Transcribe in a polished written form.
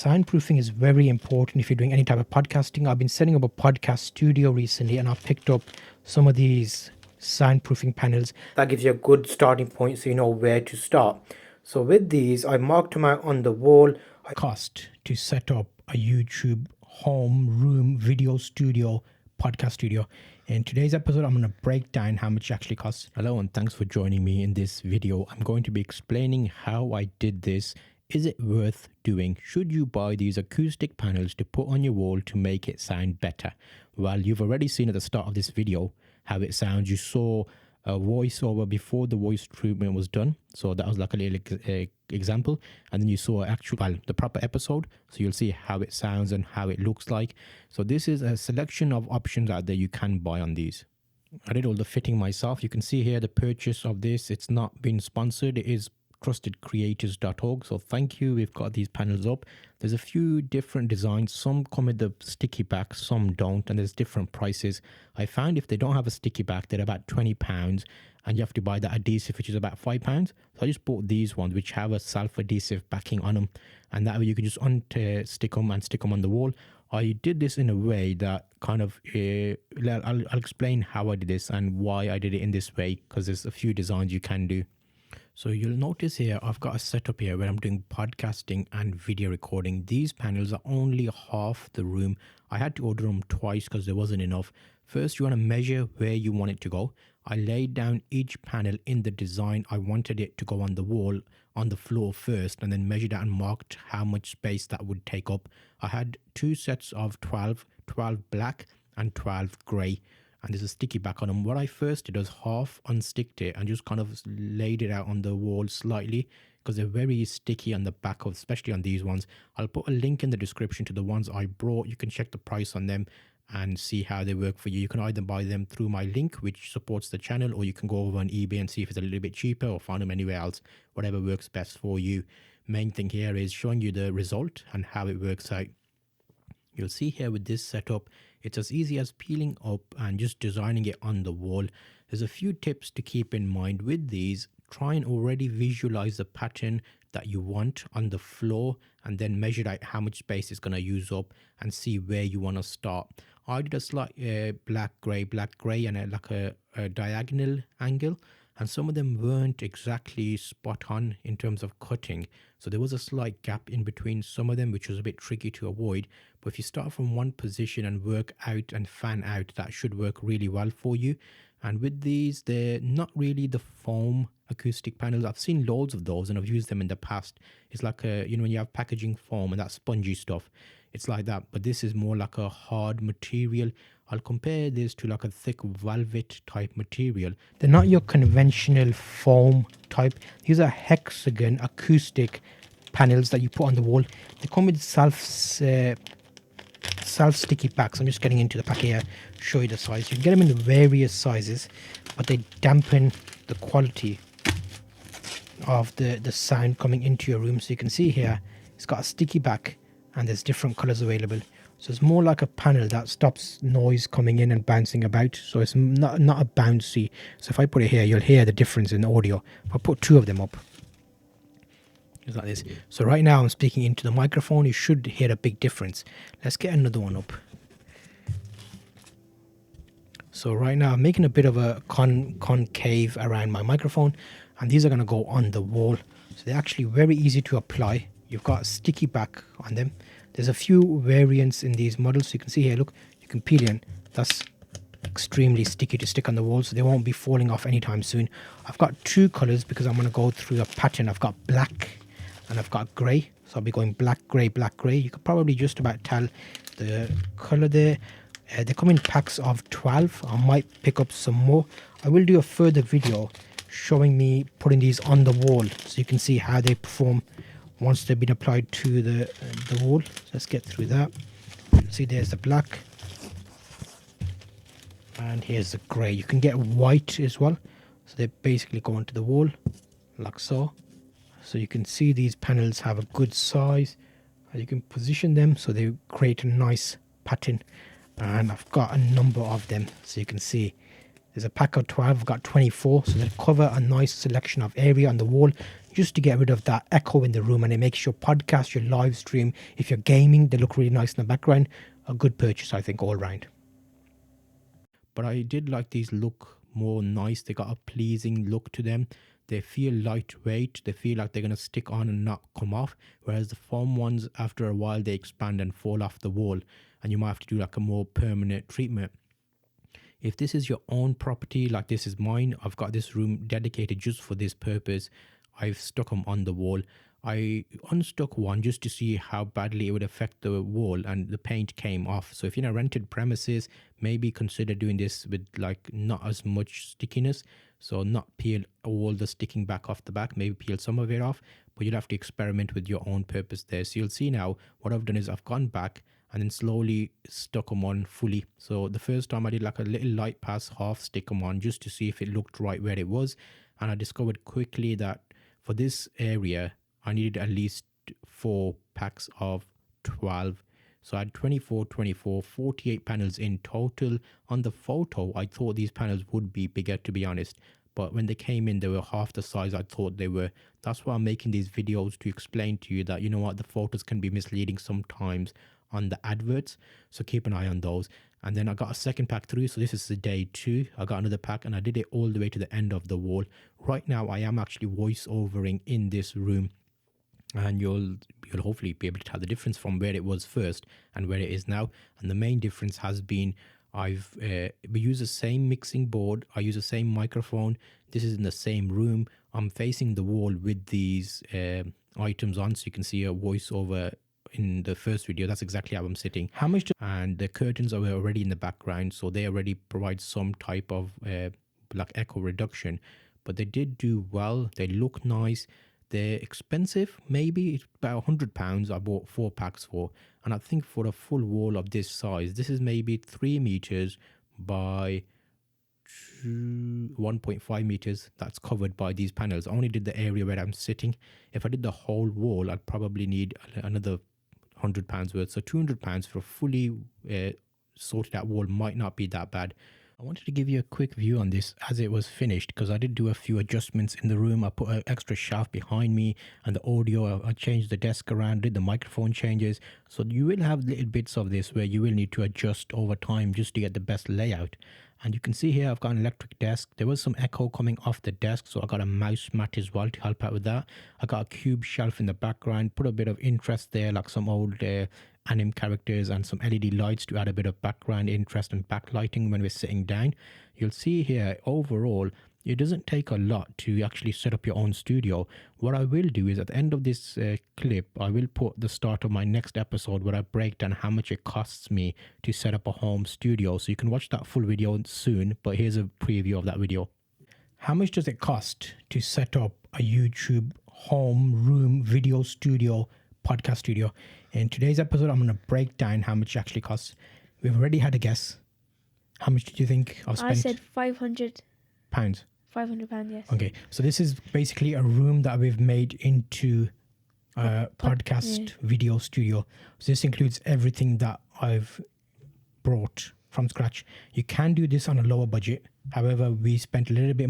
Soundproofing is very important if you're doing any type of podcasting. I've been setting up a podcast studio recently and I've picked up some of these soundproofing panels. That gives you a good starting point so you know where to start. So with these, I marked them out on the wall. Cost to set up a YouTube home room video studio, podcast studio. In today's episode, I'm going to break down how much it actually costs. Hello and thanks for joining me in this video. I'm going to be explaining how I did this. Is it worth doing? Should you buy these acoustic panels to put on your wall to make it sound better? Well, you've already seen at the start of this video how it sounds. You saw a voiceover before the voice treatment was done. So that was like a little example. And then you saw the proper episode. So you'll see how it sounds and how it looks like. So this is a selection of options out there you can buy on these. I did all the fitting myself. You can see here the purchase of this. It's not been sponsored. It is trustedcreators.org. So thank you. We've got these panels up. There's a few different designs. Some come with the sticky back, some don't, and there's different prices. I found if they don't have a sticky back, they're about £20, and you have to buy that adhesive, which is about £5. So I just bought these ones, which have a self-adhesive backing on them, and that way you can just stick them on the wall. I did this in a way that kind of, I'll explain how I did this and why I did it in this way, because there's a few designs you can do. So you'll notice here, I've got a setup here where I'm doing podcasting and video recording. These panels are only half the room. I had to order them twice because there wasn't enough. First, you want to measure where you want it to go. I laid down each panel in the design. I wanted it to go on the wall, on the floor first, and then measured out and marked how much space that would take up. I had two sets of 12 black and 12 grey. And there's a sticky back on them. What I first did was half unsticked it and just kind of laid it out on the wall slightly because they're very sticky on the back of, especially on these ones. I'll put a link in the description to the ones I brought. You can check the price on them and see how they work for you. You can either buy them through my link, which supports the channel, or you can go over on eBay and see if it's a little bit cheaper or find them anywhere else, whatever works best for you. Main thing here is showing you the result and how it works out. You'll see here with this setup, it's as easy as peeling up and just designing it on the wall. There's a few tips to keep in mind with these. Try and already visualize the pattern that you want on the floor and then measure out how much space it's going to use up and see where you want to start. I did a slight black gray and a diagonal angle, and some of them weren't exactly spot on in terms of cutting. So there was a slight gap in between some of them, which was a bit tricky to avoid. But if you start from one position and work out and fan out, that should work really well for you. And with these, they're not really the foam acoustic panels. I've seen loads of those and I've used them in the past. It's like when you have packaging foam and that spongy stuff, it's like that. But this is more like a hard material. I'll compare this to like a thick velvet type material. They're not your conventional foam type. These are hexagon acoustic panels that you put on the wall. They come with self-sticky packs. I'm just getting into the pack here, show you the size. You can get them in various sizes, but they dampen the quality of the sound coming into your room. So you can see here, it's got a sticky back and there's different colors available. So it's more like a panel that stops noise coming in and bouncing about. So it's not a bouncy. So if I put it here, you'll hear the difference in the audio. If I put two of them up, it's like this. So right now I'm speaking into the microphone. You should hear a big difference. Let's get another one up. So right now I'm making a bit of a concave around my microphone, and these are going to go on the wall. So they're actually very easy to apply. You've got a sticky back on them. There's a few variants in these models. So you can see here, look, you can peel in. That's extremely sticky to stick on the wall, so they won't be falling off anytime soon. I've got two colors because I'm going to go through a pattern. I've got black and I've got grey. So I'll be going black, grey, black, grey. You could probably just about tell the color there. They come in packs of 12. I might pick up some more. I will do a further video showing me putting these on the wall so you can see how they perform once they've been applied to the wall. So let's get through that. See, there's the black. And here's the grey. You can get white as well. So they basically go onto the wall like so. So you can see these panels have a good size. You can position them so they create a nice pattern. And I've got a number of them. So you can see there's a pack of 12. I've got 24. So they cover a nice selection of area on the wall. just to get rid of that echo in the room, and it makes your podcast, your live stream, if you're gaming, they look really nice in the background. A good purchase, I think, all round. But I did like these look more nice. They got a pleasing look to them. They feel lightweight. They feel like they're going to stick on and not come off. Whereas the foam ones, after a while, they expand and fall off the wall. And you might have to do like a more permanent treatment. If this is your own property, like this is mine, I've got this room dedicated just for this purpose. I've stuck them on the wall. I unstuck one just to see how badly it would affect the wall, and the paint came off. So if you're in a rented premises, maybe consider doing this with like not as much stickiness. So not peel all the sticking back off the back, maybe peel some of it off, but you'll have to experiment with your own purpose there. So you'll see now what I've done is I've gone back and then slowly stuck them on fully. So the first time I did like a little light pass, half stick them on just to see if it looked right where it was. And I discovered quickly that for this area, I needed at least 4 packs of 12. So I had 24, 48 panels in total. On the photo, I thought these panels would be bigger, to be honest. But when they came in, they were half the size I thought they were. That's why I'm making these videos, to explain to you that, you know what, the photos can be misleading sometimes on the adverts. So keep an eye on those. And then I got a second pack through. So this is the day 2. I got another pack and I did it all the way to the end of the wall. Right now, I am actually voice overing in this room. And you'll hopefully be able to tell the difference from where it was first and where it is now. And the main difference has been we use the same mixing board. I use the same microphone. This is in the same room. I'm facing the wall with these items on, so you can see a voiceover in the first video. That's exactly how I'm sitting. And the curtains are already in the background, so they already provide some type of like echo reduction. But they did do well. They look nice. They're expensive, maybe it's about £100 I bought 4 packs for. And I think for a full wall of this size, this is maybe 3 meters by 1.5 meters that's covered by these panels. I only did the area where I'm sitting. If I did the whole wall, I'd probably need another £100 worth. So £200 for a fully sorted out wall might not be that bad. I wanted to give you a quick view on this as it was finished, because I did do a few adjustments in the room. I put an extra shelf behind me, and the audio, I changed the desk around, did the microphone changes. So you will have little bits of this where you will need to adjust over time just to get the best layout. And you can see here I've got an electric desk. There was some echo coming off the desk, so I got a mouse mat as well to help out with that. I got a cube shelf in the background, put a bit of interest there, like some old anime characters, and some LED lights to add a bit of background interest and backlighting when we're sitting down. You'll see here overall it doesn't take a lot to actually set up your own studio. What I will do is at the end of this clip, I will put the start of my next episode where I break down how much it costs me to set up a home studio. So you can watch that full video soon, but here's a preview of that video. How much does it cost to set up a YouTube home room video studio, podcast studio? In today's episode, I'm going to break down how much it actually costs. We've already had a guess. How much did you think I've spent? I said £500. £500, yes. Okay, so this is basically a room that we've made into a podcast video studio. So this includes everything that I've brought from scratch. You can do this on a lower budget. However, we spent a little bit